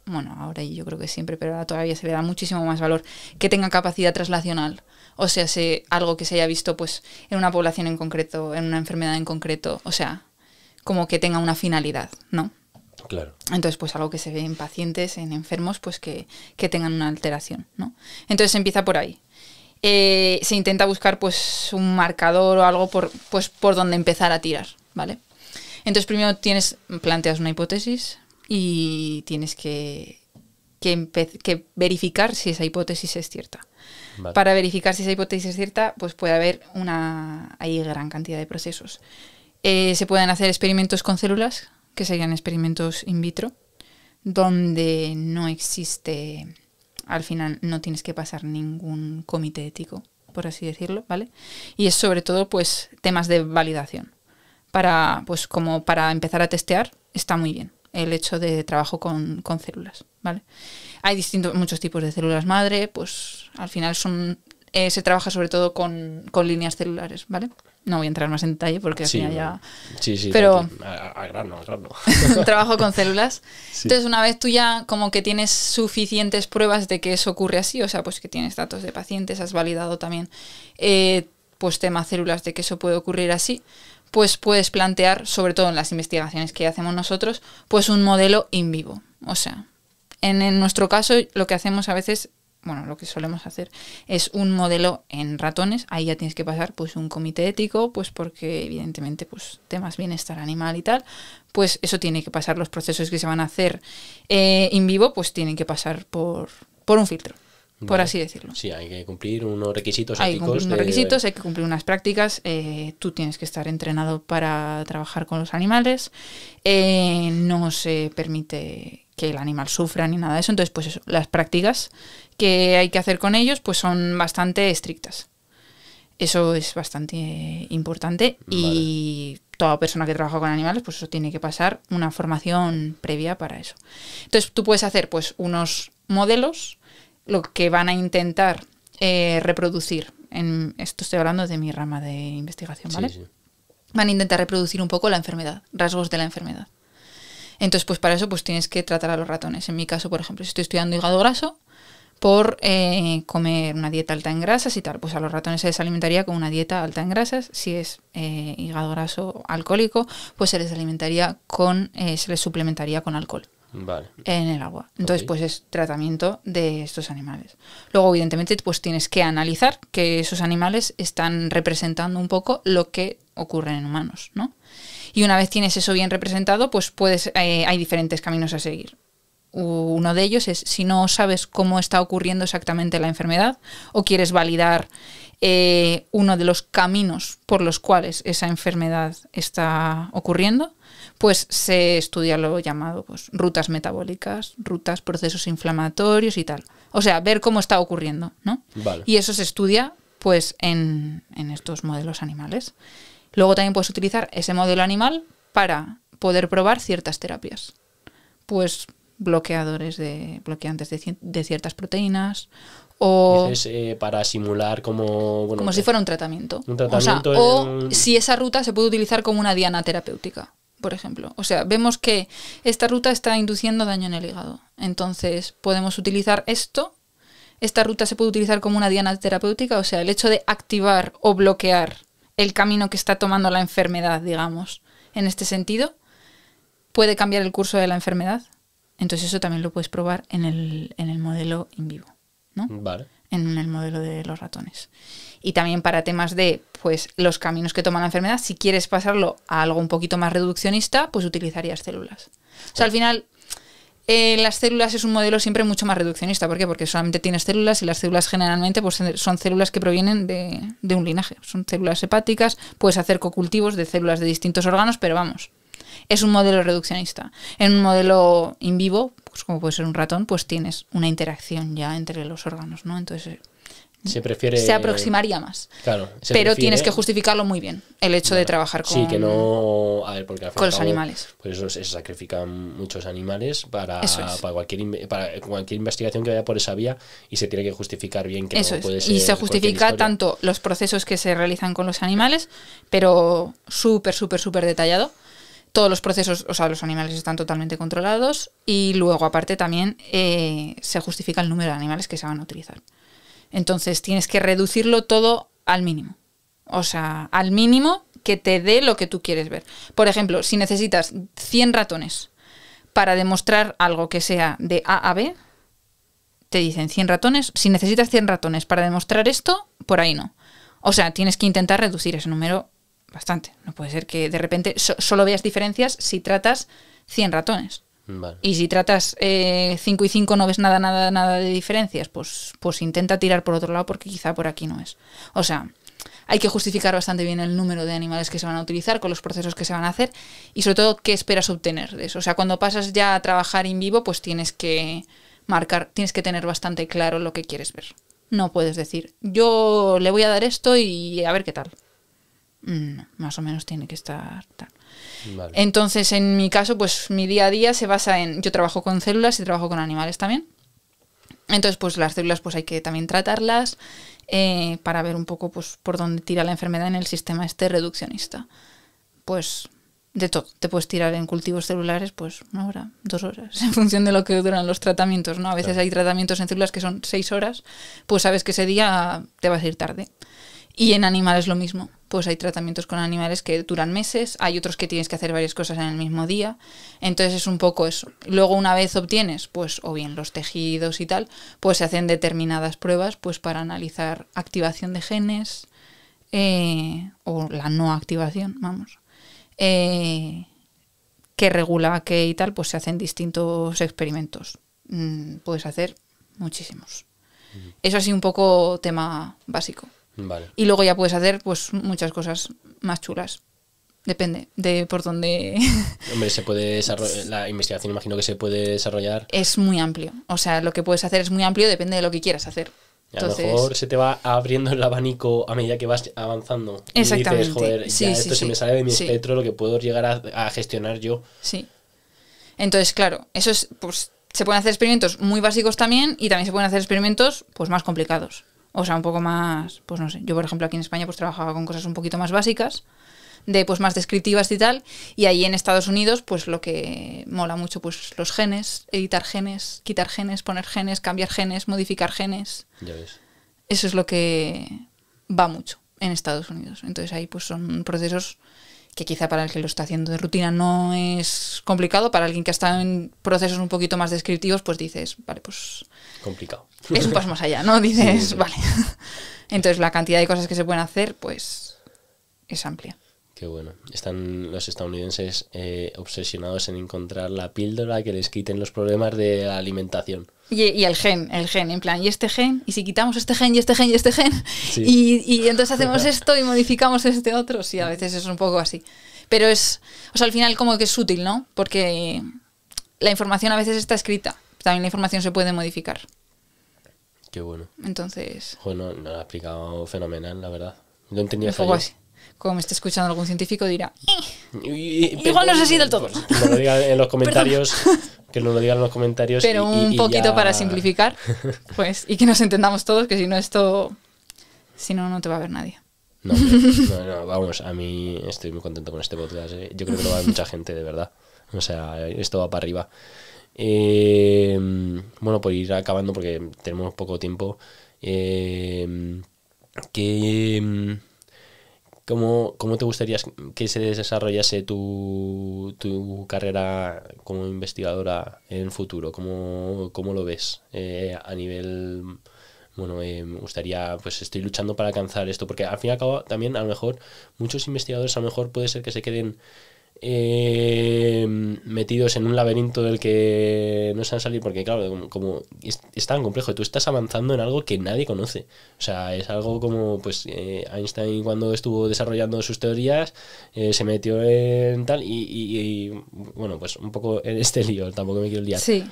Speaker 2: bueno, ahora yo creo que siempre, pero ahora todavía se le da muchísimo más valor, que tenga capacidad translacional. O sea, algo que se haya visto pues en una población en concreto, en una enfermedad en concreto, o sea, como que tenga una finalidad, ¿no?
Speaker 1: Claro.
Speaker 2: Entonces, pues algo que se ve en pacientes, en enfermos, pues que tengan una alteración, ¿no? Entonces se empieza por ahí. Se intenta buscar pues un marcador o algo por donde empezar a tirar, ¿vale? Entonces primero planteas una hipótesis y tienes que verificar si esa hipótesis es cierta. Vale. Para verificar si esa hipótesis es cierta, pues puede haber hay gran cantidad de procesos. Se pueden hacer experimentos con células, que serían experimentos in vitro, donde no existe, al final no tienes que pasar ningún comité ético, por así decirlo, ¿vale? Y es sobre todo pues temas de validación. Pues como para empezar a testear, está muy bien el hecho de trabajo con células, ¿vale? Hay muchos tipos de células madre, pues al final se trabaja sobre todo con líneas celulares, ¿vale? No voy a entrar más en detalle porque al final ya...
Speaker 1: Sí,
Speaker 2: pero
Speaker 1: a grano.
Speaker 2: Trabajo con células.
Speaker 1: Sí.
Speaker 2: Entonces, una vez tú ya como que tienes suficientes pruebas de que eso ocurre así, o sea, pues que tienes datos de pacientes, has validado también pues tema células de que eso puede ocurrir así, pues puedes plantear, sobre todo en las investigaciones que hacemos nosotros, pues un modelo in vivo. O sea, en nuestro caso lo que hacemos a veces... Bueno, lo que solemos hacer es un modelo en ratones. Ahí ya tienes que pasar pues un comité ético, pues porque evidentemente pues temas bienestar animal y tal, pues eso tiene que pasar, los procesos que se van a hacer in vivo, pues tienen que pasar por un filtro, por así decirlo.
Speaker 1: Sí, hay que cumplir unos requisitos
Speaker 2: hay
Speaker 1: éticos.
Speaker 2: Hay que cumplir unas prácticas. Tú tienes que estar entrenado para trabajar con los animales. No se permite que el animal sufra ni nada de eso. Entonces, pues eso, las prácticas que hay que hacer con ellos pues son bastante estrictas. Eso es bastante importante y toda persona que trabaja con animales, pues eso tiene que pasar una formación previa para eso. Entonces tú puedes hacer pues unos modelos, lo que van a intentar reproducir, esto estoy hablando de mi rama de investigación, ¿vale?
Speaker 1: Sí.
Speaker 2: Van a intentar reproducir un poco la enfermedad, rasgos de la enfermedad. Entonces, pues para eso pues tienes que tratar a los ratones. En mi caso, por ejemplo, si estoy estudiando hígado graso, por comer una dieta alta en grasas y tal, pues a los ratones se les alimentaría con una dieta alta en grasas. Si es hígado graso alcohólico, pues se les alimentaría se les suplementaría con alcohol.
Speaker 1: Vale.
Speaker 2: En el agua. Entonces, pues es tratamiento de estos animales. Luego, evidentemente, pues tienes que analizar que esos animales están representando un poco lo que ocurre en humanos, ¿no? Y una vez tienes eso bien representado, pues hay diferentes caminos a seguir. Uno de ellos es, si no sabes cómo está ocurriendo exactamente la enfermedad o quieres validar uno de los caminos por los cuales esa enfermedad está ocurriendo, pues se estudia lo llamado pues, rutas metabólicas, rutas, procesos inflamatorios y tal. O sea, ver cómo está ocurriendo, ¿no?
Speaker 1: Vale.
Speaker 2: Y eso se estudia pues en estos modelos animales. Luego también puedes utilizar ese modelo animal para poder probar ciertas terapias. Pues bloqueantes de ciertas proteínas o...
Speaker 1: Es para simular como... Bueno,
Speaker 2: como si fuera un tratamiento.
Speaker 1: Un tratamiento
Speaker 2: o si esa ruta se puede utilizar como una diana terapéutica, por ejemplo. O sea, vemos que esta ruta está induciendo daño en el hígado. Entonces, podemos utilizar esto. Esta ruta se puede utilizar como una diana terapéutica. O sea, el hecho de activar o bloquear el camino que está tomando la enfermedad, digamos, en este sentido, puede cambiar el curso de la enfermedad. Entonces eso también lo puedes probar en el modelo in vivo, ¿no?
Speaker 1: Vale.
Speaker 2: En el modelo de los ratones. Y también para temas de pues los caminos que toma la enfermedad, si quieres pasarlo a algo un poquito más reduccionista, pues utilizarías células. O sea, al final, las células es un modelo siempre mucho más reduccionista. ¿Por qué? Porque solamente tienes células y las células generalmente pues, son células que provienen de un linaje. Son células hepáticas, puedes hacer cocultivos de células de distintos órganos, pero vamos, es un modelo reduccionista. En un modelo in vivo, pues como puede ser un ratón, pues tienes una interacción ya entre los órganos, ¿no? Entonces se aproximaría más.
Speaker 1: Claro,
Speaker 2: pero tienes que justificarlo muy bien, el hecho de trabajar con,
Speaker 1: sí, que no, a ver, porque al fin
Speaker 2: con los animales.
Speaker 1: Pues eso, se sacrifican muchos animales para cualquier investigación que vaya por esa vía y se tiene que justificar bien que
Speaker 2: eso
Speaker 1: no puede
Speaker 2: es.
Speaker 1: ser.
Speaker 2: Y se justifica tanto los procesos que se realizan con los animales, pero súper detallado. Todos los procesos, o sea, los animales están totalmente controlados y luego aparte también se justifica el número de animales que se van a utilizar. Entonces tienes que reducirlo todo al mínimo. O sea, al mínimo que te dé lo que tú quieres ver. Por ejemplo, si necesitas 100 ratones para demostrar algo que sea de A a B, te dicen 100 ratones. Si necesitas 100 ratones para demostrar esto, por ahí no. O sea, tienes que intentar reducir ese número bastante. No puede ser que de repente solo veas diferencias si tratas 100 ratones.
Speaker 1: Vale.
Speaker 2: Y si tratas 5 y 5 no ves nada de diferencias, pues intenta tirar por otro lado porque quizá por aquí no es. O sea, hay que justificar bastante bien el número de animales que se van a utilizar con los procesos que se van a hacer y sobre todo qué esperas obtener de eso. O sea, cuando pasas ya a trabajar in vivo, pues tienes que tener bastante claro lo que quieres ver. No puedes decir, yo le voy a dar esto y a ver qué tal. No, más o menos tiene que estar tal.
Speaker 1: Vale.
Speaker 2: Entonces, en mi caso, pues mi día a día se basa en... Yo trabajo con células y trabajo con animales también. Entonces, pues las células pues hay que también tratarlas para ver un poco pues por dónde tira la enfermedad en el sistema este reduccionista. Pues de todo. Te puedes tirar en cultivos celulares pues 1 hora, 2 horas, en función de lo que duran los tratamientos, ¿no? A veces hay tratamientos en células que son 6 horas, pues sabes que ese día te vas a ir tarde. Y en animales lo mismo. Pues hay tratamientos con animales que duran meses, hay otros que tienes que hacer varias cosas en el mismo día. Entonces es un poco eso. Luego una vez obtienes, pues o bien los tejidos y tal, pues se hacen determinadas pruebas pues para analizar activación de genes o la no activación, vamos. Que regula qué y tal, pues se hacen distintos experimentos. Puedes hacer muchísimos. Eso así un poco tema básico.
Speaker 1: Vale.
Speaker 2: Y luego ya puedes hacer pues muchas cosas más chulas. Depende de por dónde...
Speaker 1: Hombre, se puede desarrollar, la investigación imagino que se puede desarrollar.
Speaker 2: Es muy amplio. O sea, lo que puedes hacer es muy amplio, depende de lo que quieras hacer.
Speaker 1: A lo
Speaker 2: Entonces,
Speaker 1: mejor se te va abriendo el abanico a medida que vas avanzando. Y
Speaker 2: exactamente.
Speaker 1: dices, joder,
Speaker 2: Sí,
Speaker 1: ya
Speaker 2: sí,
Speaker 1: esto se
Speaker 2: sí.
Speaker 1: me sale de mi
Speaker 2: Sí.
Speaker 1: espectro, lo que puedo llegar a gestionar yo.
Speaker 2: Sí. Entonces, claro, eso es, pues, se pueden hacer experimentos muy básicos también y también se pueden hacer experimentos, pues, más complicados. O sea, un poco más, pues no sé. Yo, por ejemplo, aquí en España, pues trabajaba con cosas un poquito más básicas, de pues más descriptivas y tal. Y ahí en Estados Unidos, pues lo que mola mucho, pues los genes, editar genes, quitar genes, poner genes, cambiar genes, modificar genes.
Speaker 1: Ya ves.
Speaker 2: Eso es lo que va mucho en Estados Unidos. Entonces ahí pues son procesos que quizá para el que lo está haciendo de rutina no es complicado. Para alguien que ha estado en procesos un poquito más descriptivos, pues dices, vale, pues
Speaker 1: Complicado.
Speaker 2: es un paso más allá, ¿no? Dices,
Speaker 1: Sí.
Speaker 2: vale. Entonces la cantidad de cosas que se pueden hacer, pues es amplia.
Speaker 1: Qué bueno. Están los estadounidenses obsesionados en encontrar la píldora que les quiten los problemas de la alimentación.
Speaker 2: Y el gen, en plan, y este gen, y si quitamos este gen, y este gen, y este gen,
Speaker 1: Sí.
Speaker 2: y entonces hacemos esto y modificamos este otro, sí, a veces es un poco así. Pero es, o sea, al final como que es útil, ¿no? Porque la información a veces está escrita, también la información se puede modificar.
Speaker 1: Qué bueno.
Speaker 2: Entonces,
Speaker 1: Bueno, lo ha explicado fenomenal, la verdad. Lo entendía
Speaker 2: un poco así. Como me esté escuchando algún científico dirá, igual no es así del todo.
Speaker 1: Que nos lo digan en los comentarios. Que nos lo digan en los comentarios.
Speaker 2: Pero un poquito
Speaker 1: ya...
Speaker 2: para simplificar, pues, y que nos entendamos todos, que si no esto, si no, no te va a ver nadie.
Speaker 1: No, no, vamos, a mí estoy muy contento con este podcast. Yo creo que lo va a ver mucha gente, de verdad. O sea, esto va para arriba. Bueno, por ir acabando, porque tenemos poco tiempo. ¿Cómo te gustaría que se desarrollase tu carrera como investigadora en el futuro? ¿Cómo lo ves a nivel... Bueno, me gustaría, pues estoy luchando para alcanzar esto, porque al fin y al cabo también a lo mejor muchos investigadores a lo mejor puede ser que se queden metidos en un laberinto del que no saben salir, porque claro, como es tan complejo, tú estás avanzando en algo que nadie conoce. O sea, es algo como, pues Einstein cuando estuvo desarrollando sus teorías se metió en tal y bueno, pues un poco en este lío, tampoco me quiero liar.
Speaker 2: Sí.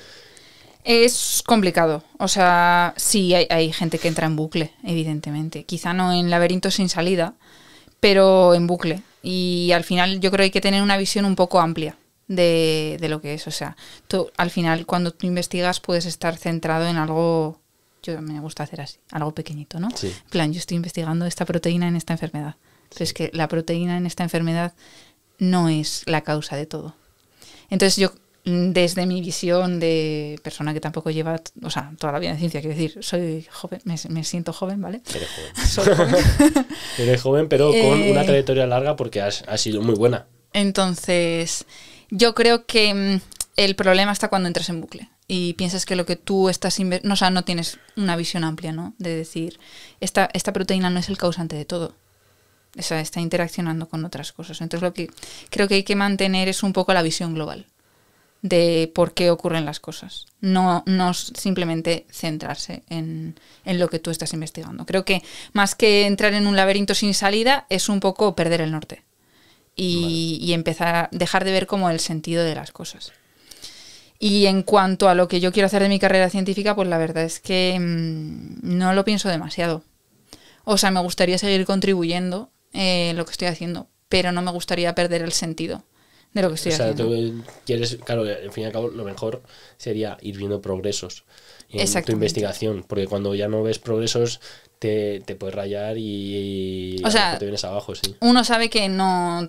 Speaker 2: Es complicado. O sea, sí, hay gente que entra en bucle, evidentemente. Quizá no en laberintos sin salida, pero en bucle. Y al final yo creo que hay que tener una visión un poco amplia de lo que es. O sea, tú, al final cuando tú investigas puedes estar centrado en algo, yo me gusta hacer así, algo pequeñito, ¿no?
Speaker 1: Sí.
Speaker 2: En plan, yo estoy investigando esta proteína en esta enfermedad. Pero es que la proteína en esta enfermedad no es la causa de todo. Entonces yo, desde mi visión de persona que tampoco lleva, o sea, toda la vida en ciencia, quiero decir, soy joven, me siento joven, ¿vale?
Speaker 1: Eres joven.
Speaker 2: Soy joven.
Speaker 1: Eres joven, pero con una trayectoria larga porque has sido muy buena.
Speaker 2: Entonces, yo creo que el problema está cuando entras en bucle y piensas que lo que tú estás... o sea, no tienes una visión amplia, ¿no? De decir, esta proteína no es el causante de todo. O sea, está interaccionando con otras cosas. Entonces, lo que creo que hay que mantener es un poco la visión global de por qué ocurren las cosas. No simplemente centrarse en lo que tú estás investigando. Creo que más que entrar en un laberinto sin salida es un poco perder el norte y empezar a dejar de ver como el sentido de las cosas. Y en cuanto a lo que yo quiero hacer de mi carrera científica, pues la verdad es que no lo pienso demasiado. O sea, me gustaría seguir contribuyendo lo que estoy haciendo, pero no me gustaría perder el sentido de lo que estoy haciendo.
Speaker 1: Tú quieres, claro, al fin y al cabo lo mejor sería ir viendo progresos en tu investigación, porque cuando ya no ves progresos te puedes rayar y
Speaker 2: o sea,
Speaker 1: te vienes abajo, sí.
Speaker 2: Uno sabe que no,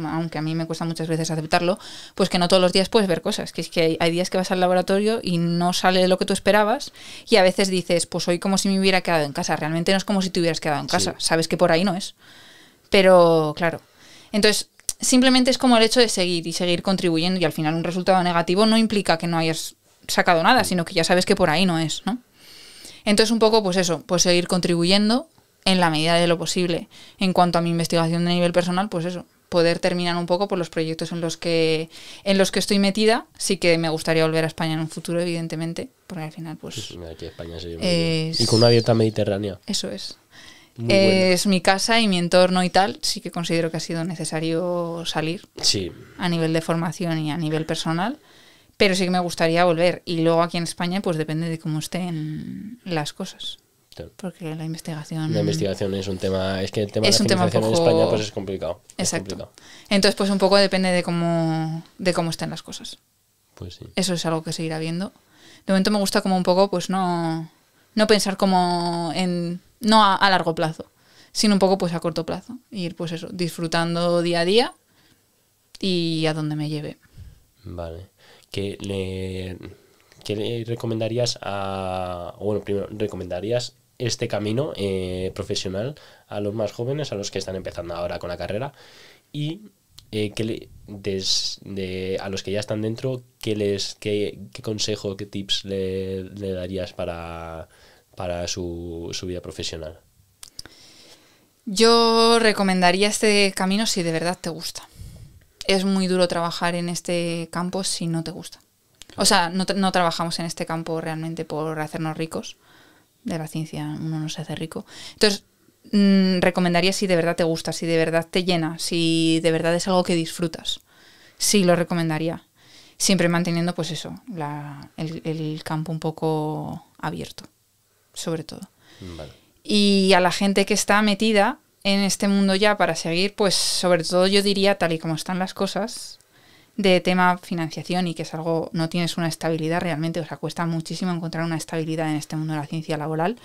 Speaker 2: aunque a mí me cuesta muchas veces aceptarlo, pues que no todos los días puedes ver cosas, que es que hay días que vas al laboratorio y no sale lo que tú esperabas y a veces dices, pues hoy como si me hubiera quedado en casa, realmente no es como si te hubieras quedado en casa, sí. Sabes que por ahí no es, pero claro, entonces simplemente es como el hecho de seguir contribuyendo y al final un resultado negativo no implica que no hayas sacado nada, sino que ya sabes que por ahí no es, ¿no? Entonces un poco pues eso, pues seguir contribuyendo en la medida de lo posible. En cuanto a mi investigación de nivel personal, pues eso, poder terminar un poco por los proyectos en los que estoy metida. Sí que me gustaría volver a España en un futuro, evidentemente, porque al final pues...
Speaker 1: Aquí España sería muy bien. Y con una dieta mediterránea.
Speaker 2: Eso es. Es mi casa y mi entorno y tal, sí que considero que ha sido necesario salir a nivel de formación y a nivel personal, pero sí que me gustaría volver. Y luego aquí en España pues depende de cómo estén las cosas.
Speaker 1: Claro.
Speaker 2: Porque la investigación...
Speaker 1: La investigación es un tema... Es que el tema
Speaker 2: Es
Speaker 1: de
Speaker 2: un
Speaker 1: la
Speaker 2: tema un
Speaker 1: financiación
Speaker 2: poco...
Speaker 1: en España pues es complicado.
Speaker 2: Exacto.
Speaker 1: Es complicado.
Speaker 2: Entonces, pues un poco depende de cómo estén las cosas.
Speaker 1: Pues sí.
Speaker 2: Eso es algo que seguirá viendo. De momento me gusta como un poco, pues no pensar como en... No a largo plazo, sino un poco pues a corto plazo. Ir pues eso, disfrutando día a día y a donde me lleve.
Speaker 1: Vale. ¿Qué le recomendarías bueno, primero, ¿recomendarías este camino profesional a los más jóvenes, a los que están empezando ahora con la carrera? Y a los que ya están dentro, ¿qué consejo, qué tips le darías para su vida profesional?
Speaker 2: Yo recomendaría este camino si de verdad te gusta. Es muy duro trabajar en este campo si no te gusta. O sea, no trabajamos en este campo realmente por hacernos ricos. De la ciencia uno no se hace rico. Entonces, recomendaría si de verdad te gusta, si de verdad te llena, si de verdad es algo que disfrutas. Sí, lo recomendaría. Siempre manteniendo, pues eso, el campo un poco abierto, sobre todo.
Speaker 1: Vale.
Speaker 2: Y a la gente que está metida en este mundo ya para seguir, pues sobre todo yo diría, tal y como están las cosas, de tema financiación y que es algo, no tienes una estabilidad realmente, o sea, cuesta muchísimo encontrar una estabilidad en este mundo de la ciencia laboral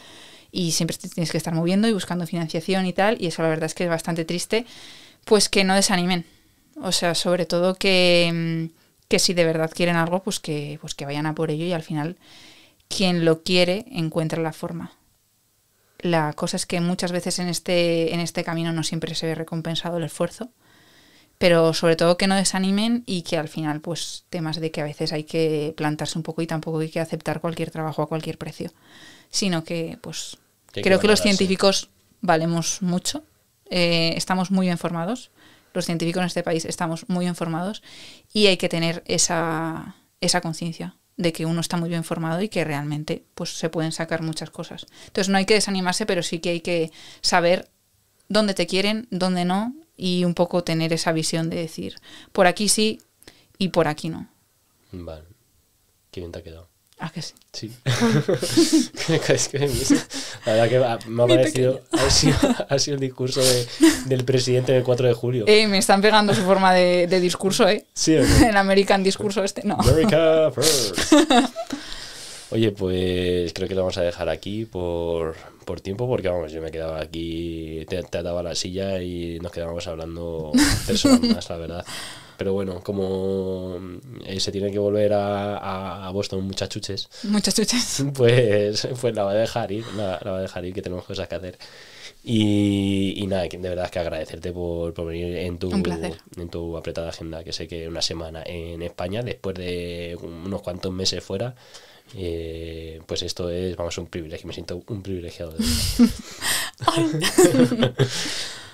Speaker 2: y siempre te tienes que estar moviendo y buscando financiación y tal, y eso la verdad es que es bastante triste, pues que no desanimen. O sea, sobre todo que si de verdad quieren algo, pues que vayan a por ello y al final quien lo quiere encuentra la forma. La cosa es que muchas veces en este camino no siempre se ve recompensado el esfuerzo, pero sobre todo que no desanimen y que al final, pues temas de que a veces hay que plantarse un poco y tampoco hay que aceptar cualquier trabajo a cualquier precio, sino que pues creo que los científicos valemos mucho, estamos muy bien formados, los científicos en este país estamos muy bien formados y hay que tener esa conciencia de que uno está muy bien formado y que realmente pues se pueden sacar muchas cosas. Entonces no hay que desanimarse, pero sí que hay que saber dónde te quieren, dónde no, y un poco tener esa visión de decir, por aquí sí y por aquí no.
Speaker 1: Vale. Qué bien te ha quedado.
Speaker 2: ¿Ah, que sí?
Speaker 1: Sí. Es que la verdad que me ha parecido... Ha sido el discurso del presidente del 4 de julio.
Speaker 2: Me están pegando su forma de discurso, ¿eh?
Speaker 1: Sí, ¿o no?
Speaker 2: El American discurso este, no.
Speaker 1: America first. Oye, pues creo que lo vamos a dejar aquí por tiempo, porque vamos, yo me quedaba aquí, te ataba la silla y nos quedábamos hablando 3 horas más, la verdad. Pero bueno, como se tiene que volver a Boston muchachuches, pues la va a dejar ir, la va a dejar ir, que tenemos cosas que hacer. Y nada, de verdad que agradecerte por venir en tu apretada agenda, que sé que una semana en España, después de unos cuantos meses fuera, pues esto es, vamos, un privilegio, me siento un privilegiado.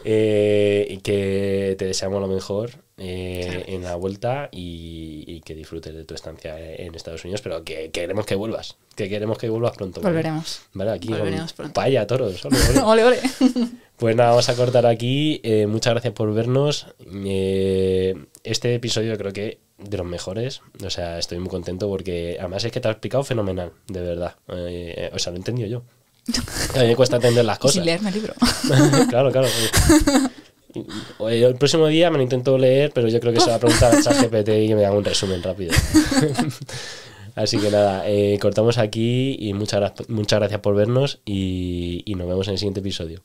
Speaker 1: Y que te deseamos lo mejor en la vuelta y que disfrutes de tu estancia en Estados Unidos, pero que queremos que vuelvas pronto.
Speaker 2: Volveremos.
Speaker 1: ¿Vale? Aquí
Speaker 2: volveremos pronto.
Speaker 1: Paella, toros.
Speaker 2: Ole, ole.
Speaker 1: Pues nada, vamos a cortar aquí. Muchas gracias por vernos. Este episodio creo que de los mejores. O sea, estoy muy contento porque además es que te has explicado fenomenal, de verdad. O sea, lo he entendido yo. A mí me cuesta entender las cosas.
Speaker 2: Y sin leerme el libro.
Speaker 1: Claro. El próximo día me lo intento leer, pero yo creo que se va a preguntar a ChatGPT y que me haga un resumen rápido. Así que nada, cortamos aquí y muchas gracias por vernos y nos vemos en el siguiente episodio.